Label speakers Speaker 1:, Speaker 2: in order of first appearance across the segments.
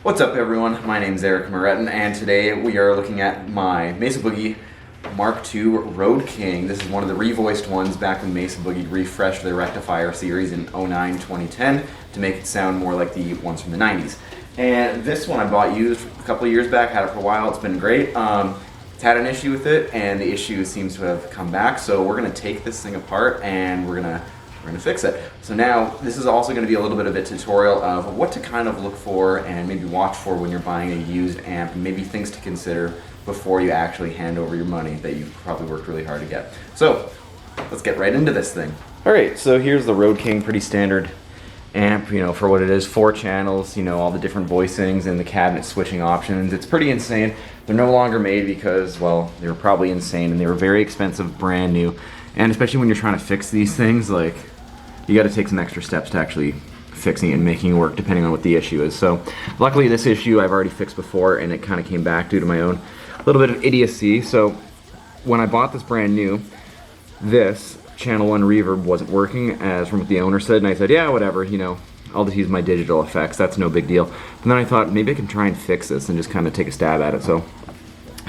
Speaker 1: What's up everyone, my name is Eric Moretin and today we are looking at my Mesa Boogie Mark II Road King. This is one of the revoiced ones back when Mesa Boogie refreshed their rectifier series in 09-2010 to make it sound more like the ones from the 90s. And this one I bought used a couple of years back, had it for a while, it's been great. It's had an issue with it and the issue seems to have come back, so we're going to take this thing apart and we're going to fix it. So now this is also going to be a little bit of a tutorial of what to kind of look for and maybe watch for when you're buying a used amp, and maybe things to consider before you actually hand over your money that you've probably worked really hard to get. So let's get right into this thing. Alright, so here's the Road King, pretty standard amp, you know, for what it is. 4 channels, you know, all the different voicings and the cabinet switching options. It's pretty insane. They're no longer made because, well, they were probably insane and they were very expensive, brand new. And especially when you're trying to fix these things, like, you got to take some extra steps to actually fixing it and making it work depending on what the issue is. So luckily this issue I've already fixed before and it kind of came back due to my own little bit of idiocy. So when I bought this brand new, this channel 1 reverb wasn't working as from what the owner said, and I said, yeah, whatever, you know, I'll just use my digital effects, that's no big deal. But then I thought maybe I can try and fix this and just kind of take a stab at it. So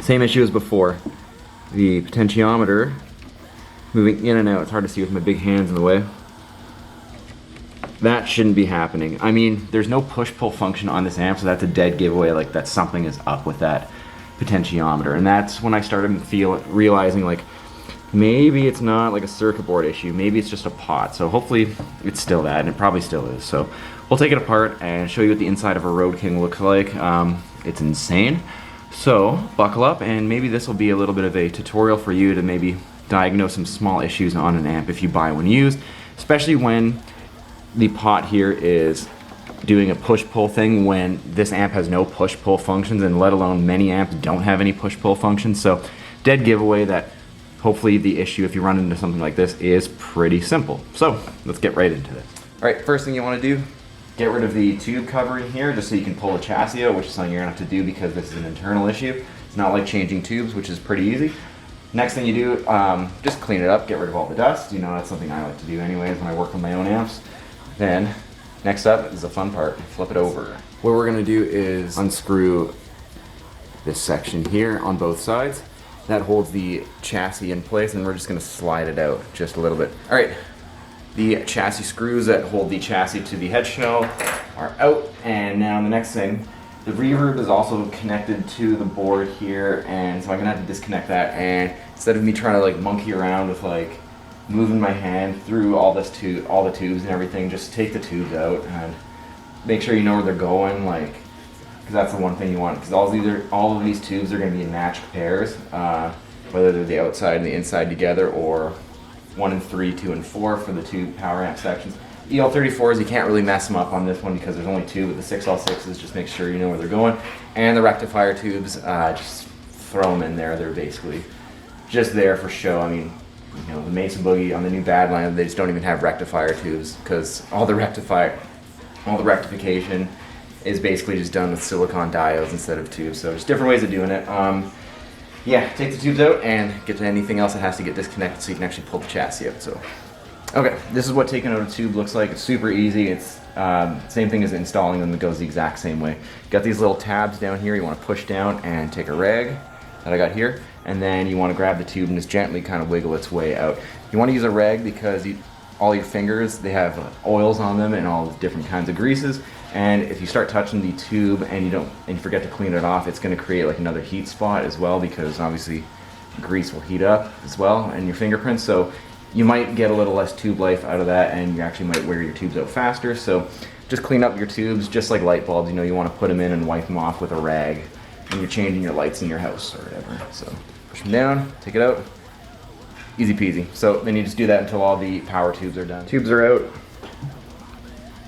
Speaker 1: same issue as before. The potentiometer moving in and out. It's hard to see with my big hands in the way. That shouldn't be happening. I mean, there's no push-pull function on this amp, so that's a dead giveaway, like that something is up with that potentiometer. And that's when I started realizing like maybe it's not like a circuit board issue, maybe it's just a pot. So hopefully it's still that, and it probably still is. So we'll take it apart and show you what the inside of a Road King looks like. It's insane. So buckle up, and maybe this will be a little bit of a tutorial for you to maybe diagnose some small issues on an amp if you buy one used, especially when the pot here is doing a push-pull thing when this amp has no push-pull functions, and let alone many amps don't have any push-pull functions. So dead giveaway that hopefully the issue, if you run into something like this, is pretty simple. So let's get right into this. Alright, first thing you want to do, get rid of the tube covering here just so you can pull the chassis out, which is something you're going to have to do because this is an internal issue. It's not like changing tubes, which is pretty easy. Next thing you do, just clean it up, get rid of all the dust. You know, that's something I like to do anyways when I work with my own amps. Then, next up is the fun part, flip it over. What we're gonna do is unscrew this section here on both sides. That holds the chassis in place, and we're just gonna slide it out just a little bit. All right, the chassis screws that hold the chassis to the head shell are out, and now the next thing, the reverb is also connected to the board here, and so I'm gonna have to disconnect that, and instead of me trying to like monkey around with like moving my hand through all the tubes and everything, just take the tubes out and make sure you know where they're going, like, because that's the one thing you want, because all of these tubes are going to be in matched pairs, whether they're the outside and the inside together, or 1 and 3, 2 and 4 for the two power amp sections. EL34s, you can't really mess them up on this one because there's only 2, but the 6L6s, just make sure you know where they're going. And the rectifier tubes, just throw them in there. They're basically just there for show. I mean, you know, the Mesa Boogie on the new bad line, they just don't even have rectifier tubes because all the rectification is basically just done with silicon diodes instead of tubes. So there's different ways of doing it. Yeah, take the tubes out and get to anything else that has to get disconnected so you can actually pull the chassis out. So, okay, this is what taking out a tube looks like. It's super easy. It's same thing as installing them. It goes the exact same way. Got these little tabs down here. You want to push down and take a rag that I got here, and then you want to grab the tube and just gently kind of wiggle its way out. You want to use a rag because all your fingers, they have oils on them and all different kinds of greases, and if you start touching the tube and you forget to clean it off, it's going to create like another heat spot as well, because obviously grease will heat up as well and your fingerprints, so you might get a little less tube life out of that, and you actually might wear your tubes out faster. So just clean up your tubes just like light bulbs. You know, you want to put them in and wipe them off with a rag when you're changing your lights in your house or whatever. So push them down, take it out, easy peasy. So then you just do that until all the power tubes are done. Tubes are out,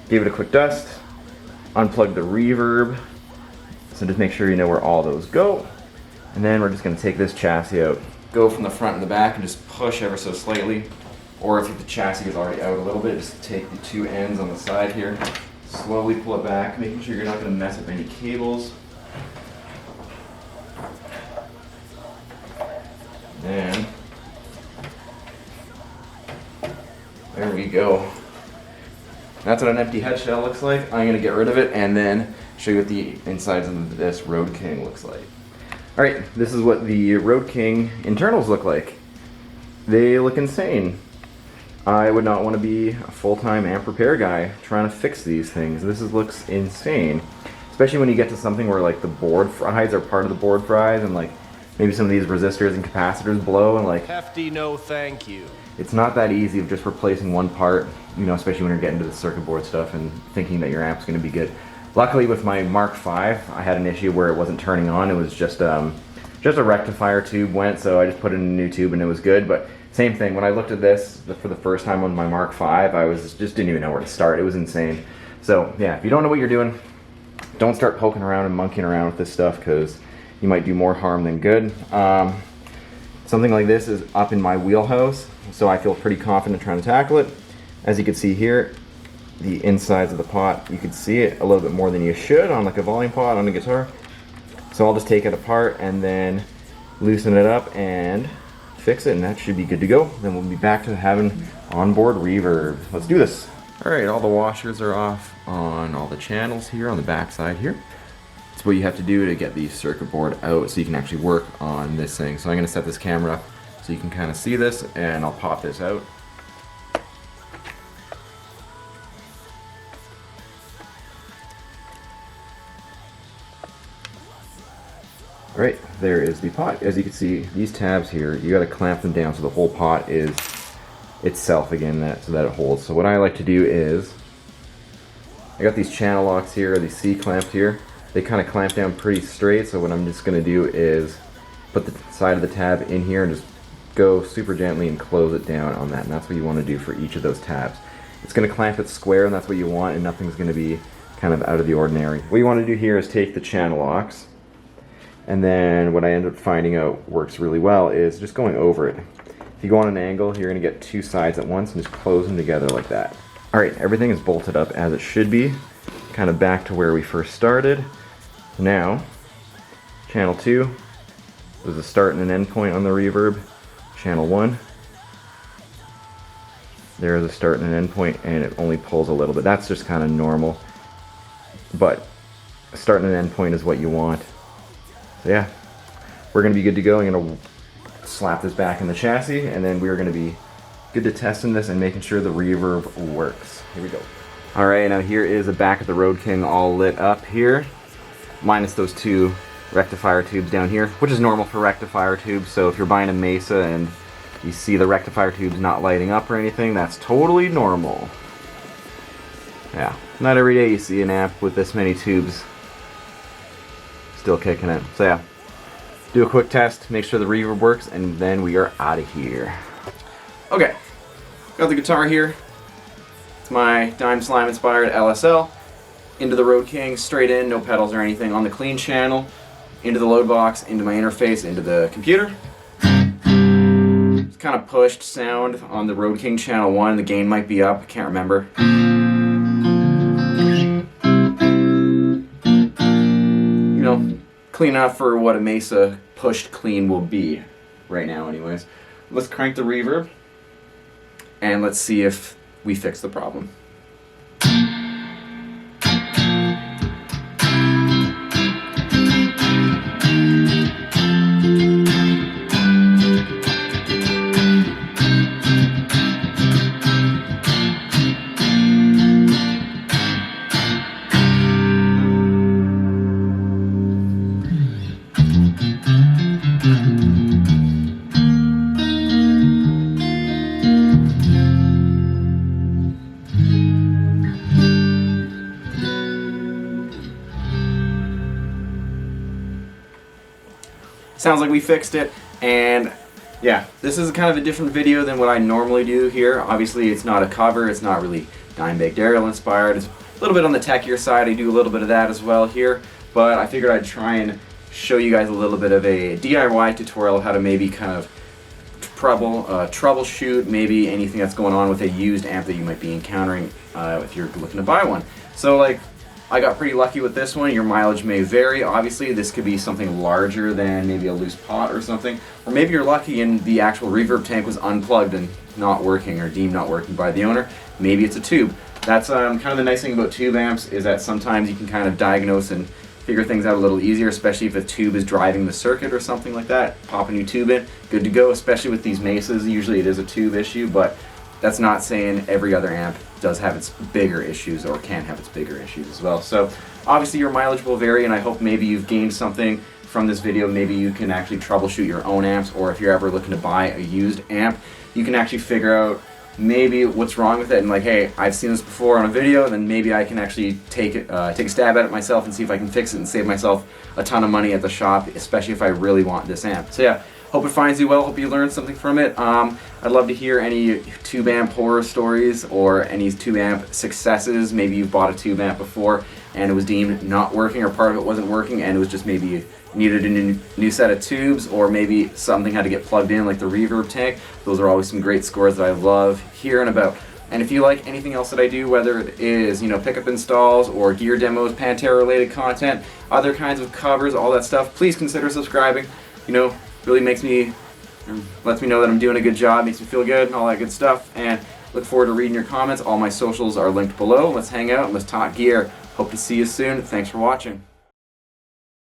Speaker 1: give it a quick dust, unplug the reverb, so just make sure you know where all those go, and then we're just going to take this chassis out. Go from the front and the back and just push ever so slightly, or if the chassis is already out a little bit, just take the 2 ends on the side here, slowly pull it back, making sure you're not going to mess up any cables. And there we go. That's what an empty head shell looks like. I'm going to get rid of it and then show you what the insides of this Road King looks like. Alright, this is what the Road King internals look like. They look insane. I would not want to be a full-time amp repair guy trying to fix these things. Looks insane. Especially when you get to something where like the board fries are part of the board fries and like maybe some of these resistors and capacitors blow and like...
Speaker 2: Hefty no thank you.
Speaker 1: It's not that easy of just replacing one part, you know, especially when you're getting to the circuit board stuff and thinking that your amp's going to be good. Luckily with my Mark V, I had an issue where it wasn't turning on. It was just a rectifier tube went, so I just put in a new tube and it was good. But same thing, when I looked at this for the first time on my Mark V, I just didn't even know where to start. It was insane. So yeah, if you don't know what you're doing, don't start poking around and monkeying around with this stuff because you might do more harm than good. Something like this is up in my wheelhouse, so I feel pretty confident trying to tackle it. As you can see here, the insides of the pot, you can see it a little bit more than you should on like a volume pot on a guitar. So I'll just take it apart and then loosen it up and fix it, and that should be good to go. Then we'll be back to having onboard reverb. Let's do this. Alright, all the washers are off on all the channels here on the back side here. That's what you have to do to get the circuit board out so you can actually work on this thing. So I'm going to set this camera up so you can kind of see this, and I'll pop this out. Alright, there is the pot. As you can see, these tabs here, you got to clamp them down so the whole pot is itself again, so that it holds. So what I like to do is, I got these channel locks here, these C-clamps here. They kind of clamp down pretty straight, so what I'm just going to do is put the side of the tab in here and just go super gently and close it down on that. And that's what you want to do for each of those tabs. It's going to clamp it square, and that's what you want, and nothing's going to be kind of out of the ordinary. What you want to do here is take the channel locks, and then what I end up finding out works really well is just going over it. If you go on an angle, you're going to get two sides at once and just close them together like that. Alright, everything is bolted up as it should be, kind of back to where we first started. Now, channel 2, there's a start and an end point on the reverb. Channel 1, there's a start and an end point, and it only pulls a little bit. That's just kind of normal, but a start and an end point is what you want. So yeah, we're going to be good to go. I'm going to slap this back in the chassis, and then we're going to be good to testing this and making sure the reverb works. Here we go. Alright, now here is the back of the Road King all lit up here, minus those two rectifier tubes down here, which is normal for rectifier tubes. So if you're buying a Mesa and you see the rectifier tubes not lighting up or anything, that's totally normal. Yeah, not every day you see an amp with this many tubes still kicking it. So yeah, do a quick test, make sure the reverb works, and then we are out of here. Okay, got the guitar here. It's my Dime Slime inspired LSL. Into the Road King, straight in, no pedals or anything, on the clean channel, into the load box, into my interface, into the computer. It's kind of pushed sound on the Road King channel 1, the gain might be up, I can't remember. You know, clean enough for what a Mesa pushed clean will be, right now anyways. Let's crank the reverb, and let's see if we fix the problem. Sounds like we fixed it, and yeah, this is kind of a different video than what I normally do here. Obviously it's not a cover, it's not really Dimebag Darrell inspired, it's a little bit on the techier side. I do a little bit of that as well here, but I figured I'd try and show you guys a little bit of a DIY tutorial how to maybe kind of troubleshoot maybe anything that's going on with a used amp that you might be encountering if you're looking to buy one. So like, I got pretty lucky with this one. Your mileage may vary. Obviously, this could be something larger than maybe a loose pot or something. Or maybe you're lucky and the actual reverb tank was unplugged and not working or deemed not working by the owner. Maybe it's a tube. That's kind of the nice thing about tube amps, is that sometimes you can kind of diagnose and figure things out a little easier, especially if a tube is driving the circuit or something like that. Pop a new tube in, good to go, especially with these Mesas. Usually it is a tube issue, but that's not saying every other amp does have its bigger issues or can have its bigger issues as well. So obviously your mileage will vary, and I hope maybe you've gained something from this video. Maybe you can actually troubleshoot your own amps, or if you're ever looking to buy a used amp, you can actually figure out maybe what's wrong with it, and like, hey, I've seen this before on a video, then maybe I can actually take a stab at it myself and see if I can fix it and save myself a ton of money at the shop, especially if I really want this amp. So yeah, hope it finds you well, hope you learned something from it. I'd love to hear any tube amp horror stories or any tube amp successes. Maybe you've bought a tube amp before and it was deemed not working, or part of it wasn't working and it was just maybe needed a new set of tubes, or maybe something had to get plugged in like the reverb tank. Those are always some great scores that I love hearing about. And if you like anything else that I do, whether it is, you know, pickup installs or gear demos, Pantera related content, other kinds of covers, all that stuff, please consider subscribing. You know, really makes me, lets me know that I'm doing a good job, makes me feel good and all that good stuff. And look forward to reading your comments. All my socials are linked below. Let's hang out and let's talk gear. Hope to see you soon. Thanks for watching.